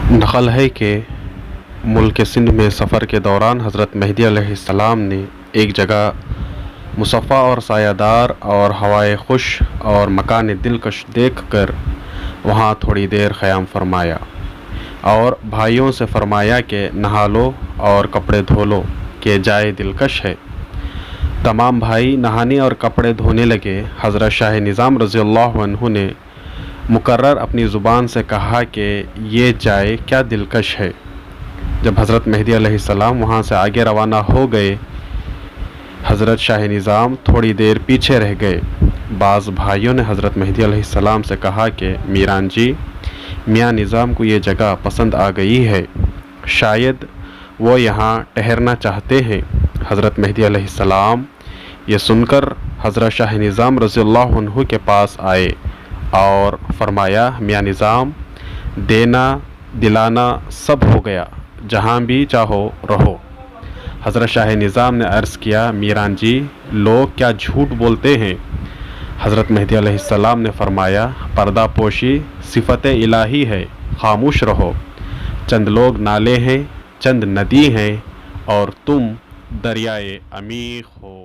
नक़ल है कि मुल्क सिंध में सफ़र के दौरान हज़रत मेहदी अलैहिस्सलाम ने एक जगह मुसफ़्फ़ा और सायादार और हवाए खुश और मकान दिलकश देखकर वहाँ थोड़ी देर क़याम फरमाया और भाइयों से फरमाया कि नहा लो और कपड़े धो लो कि जाए दिलकश है। तमाम भाई नहाने और कपड़े धोने लगे। हज़रत शाह निज़ाम रज़ियल्लाहु अन्हु ने मुकर्रर अपनी ज़ुबान से कहा कि ये जाए क्या दिलकश है। जब हज़रत मेहदी अलैहिस्सलाम वहाँ से आगे रवाना हो गए, हज़रत शाह निज़ाम थोड़ी देर पीछे रह गए। बाज़ भाइयों ने हज़रत मेहदी अलैहिस्सलाम से कहा कि मीरान जी, मियाँ निज़ाम को ये जगह पसंद आ गई है, शायद वो यहाँ ठहरना चाहते हैं। हज़रत मेहदी अलैहिस्सलाम ये सुनकर हज़रत शाह निज़ाम रज़ियल्लाहु अन्हु के पास आए और फरमाया, मियाँ निज़ाम, देना दिलाना सब हो गया, जहाँ भी चाहो रहो। हज़रत शाह निज़ाम ने अर्ज़ किया, मीरान जी, लोग क्या झूठ बोलते हैं। हज़रत मेहदी अलैहिस्सलाम ने फरमाया, पर्दा पोशी सिफ़त इलाही है, खामोश रहो। चंद लोग नाले हैं, चंद नदी हैं और तुम दरियाए अमीक़ हो।